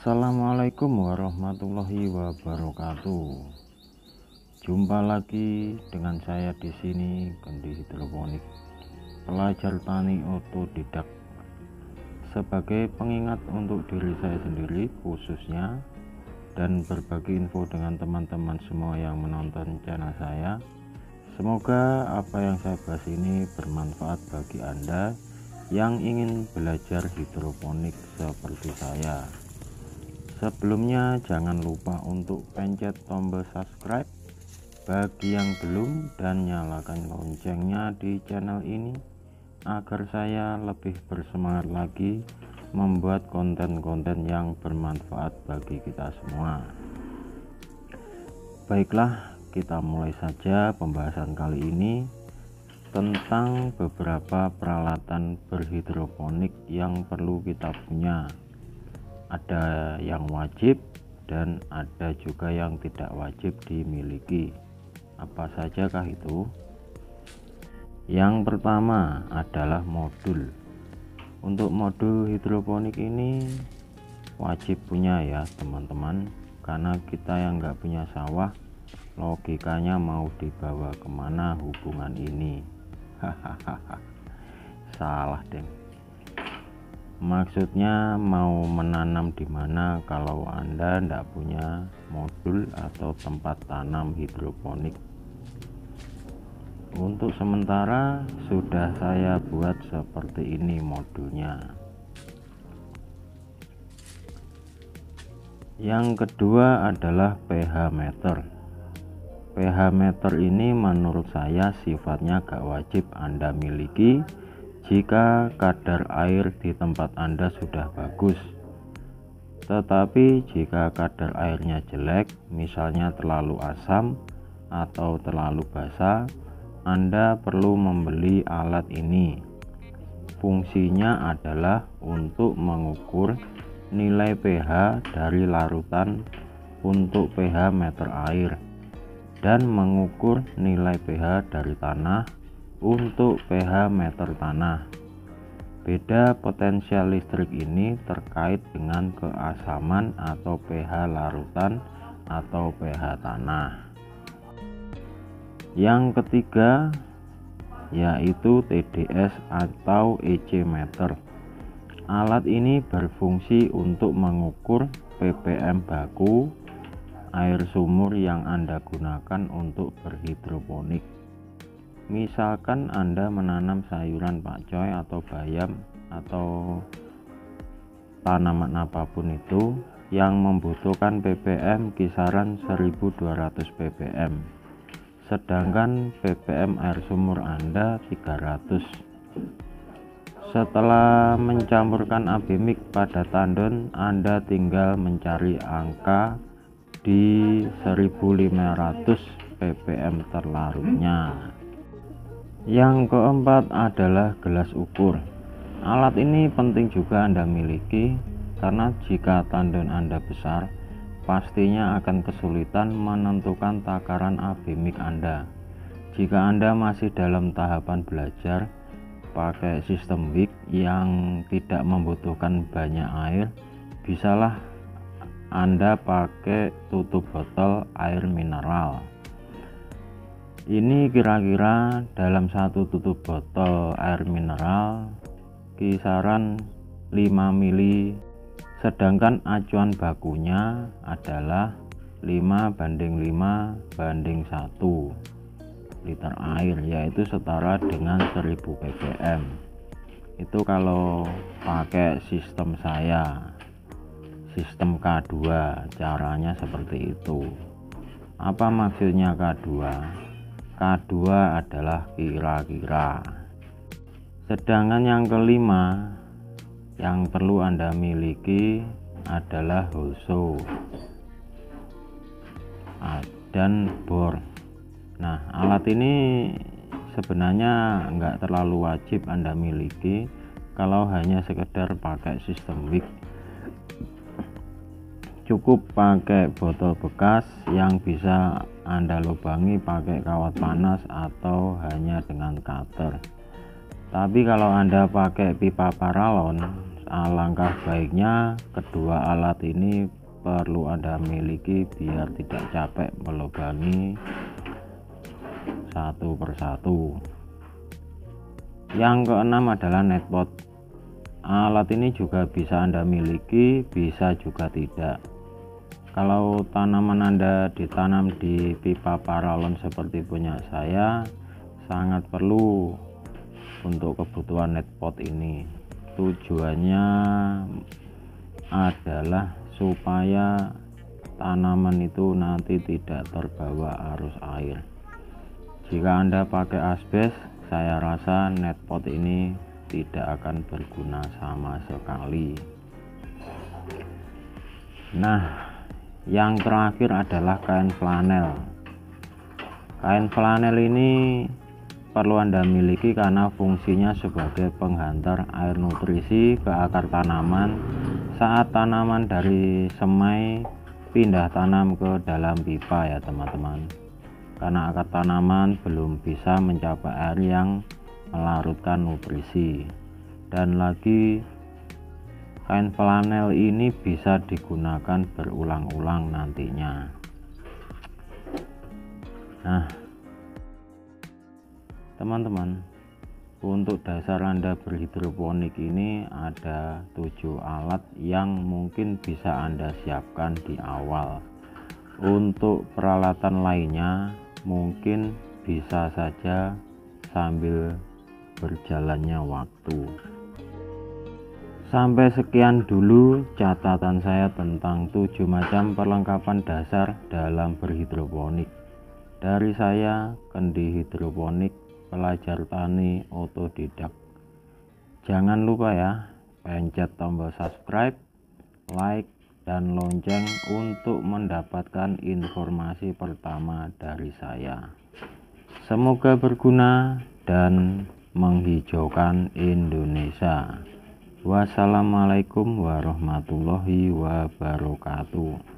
Assalamualaikum warahmatullahi wabarakatuh. Jumpa lagi dengan saya di sini, Kendi Hidroponik, pelajar tani otodidak. Sebagai pengingat untuk diri saya sendiri khususnya, dan berbagi info dengan teman-teman semua yang menonton channel saya. Semoga apa yang saya bahas ini bermanfaat bagi Anda yang ingin belajar hidroponik seperti saya. Sebelumnya jangan lupa untuk pencet tombol subscribe bagi yang belum dan nyalakan loncengnya di channel ini agar saya lebih bersemangat lagi membuat konten-konten yang bermanfaat bagi kita semua. Baiklah, kita mulai saja pembahasan kali ini tentang beberapa peralatan berhidroponik yang perlu kita punya. Ada yang wajib dan ada juga yang tidak wajib dimiliki. Apa sajakah itu? Yang pertama adalah modul. Untuk modul hidroponik ini wajib punya ya teman-teman, karena kita yang nggak punya sawah, logikanya mau dibawa kemana hubungan ini? Hahaha, salah deh. Maksudnya mau menanam di mana kalau Anda tidak punya modul atau tempat tanam hidroponik. Untuk sementara sudah saya buat seperti ini modulnya. Yang kedua adalah pH meter. pH meter ini menurut saya sifatnya gak wajib Anda miliki jika kadar air di tempat Anda sudah bagus. Tetapi jika kadar airnya jelek, misalnya terlalu asam atau terlalu basah, Anda perlu membeli alat ini. Fungsinya adalah untuk mengukur nilai pH dari larutan untuk pH meter air dan mengukur nilai pH dari tanah untuk pH meter tanah. Beda potensial listrik ini terkait dengan keasaman atau pH larutan atau pH tanah. Yang ketiga yaitu TDS atau EC meter. Alat ini berfungsi untuk mengukur ppm baku air sumur yang Anda gunakan untuk berhidroponik. Misalkan Anda menanam sayuran pakcoy atau bayam atau tanaman apapun itu yang membutuhkan ppm kisaran 1200 ppm, sedangkan ppm air sumur Anda 300. Setelah mencampurkan abimik pada tandon, Anda tinggal mencari angka di 1500 ppm terlarutnya. Yang keempat adalah gelas ukur. Alat ini penting juga Anda miliki karena jika tandon Anda besar, pastinya akan kesulitan menentukan takaran abimik Anda. Jika Anda masih dalam tahapan belajar pakai sistem WIK yang tidak membutuhkan banyak air, bisalah Anda pakai tutup botol air mineral. Ini kira-kira dalam satu tutup botol air mineral kisaran 5 mili, sedangkan acuan bakunya adalah 5:5:1 liter air, yaitu setara dengan 1000 ppm. Itu kalau pakai sistem saya, sistem K2, caranya seperti itu. Apa maksudnya K2? K2 adalah kira-kira. Sedangkan yang kelima yang perlu Anda miliki adalah hoso dan bor. Nah, alat ini sebenarnya enggak terlalu wajib Anda miliki kalau hanya sekedar pakai sistem WIK. Cukup pakai botol bekas yang bisa Anda lubangi pakai kawat panas atau hanya dengan cutter. Tapi kalau Anda pakai pipa paralon alangkah baiknya kedua alat ini perlu Anda miliki biar tidak capek melubangi satu persatu. Yang keenam adalah netpot. Alat ini juga bisa Anda miliki, bisa juga tidak. Kalau tanaman Anda ditanam di pipa paralon seperti punya saya, sangat perlu untuk kebutuhan netpot ini. Tujuannya adalah supaya tanaman itu nanti tidak terbawa arus air. Jika Anda pakai asbes, saya rasa netpot ini tidak akan berguna sama sekali. Nah, yang terakhir adalah kain flanel. Kain flanel ini perlu Anda miliki karena fungsinya sebagai penghantar air nutrisi ke akar tanaman saat tanaman dari semai pindah tanam ke dalam pipa ya teman-teman, karena akar tanaman belum bisa mencapai air yang melarutkan nutrisi. Dan lagi kain flanel ini bisa digunakan berulang-ulang nantinya. Nah teman-teman, untuk dasar Anda berhidroponik ini ada 7 alat yang mungkin bisa Anda siapkan di awal. Untuk peralatan lainnya mungkin bisa saja sambil berjalannya waktu. Sampai sekian dulu catatan saya tentang 7 macam perlengkapan dasar dalam berhidroponik. Dari saya, Kendi Hidroponik, pelajar tani otodidak. Jangan lupa ya, pencet tombol subscribe, like, dan lonceng untuk mendapatkan informasi pertama dari saya. Semoga berguna dan menghijaukan Indonesia. Wassalamualaikum warahmatullahi wabarakatuh.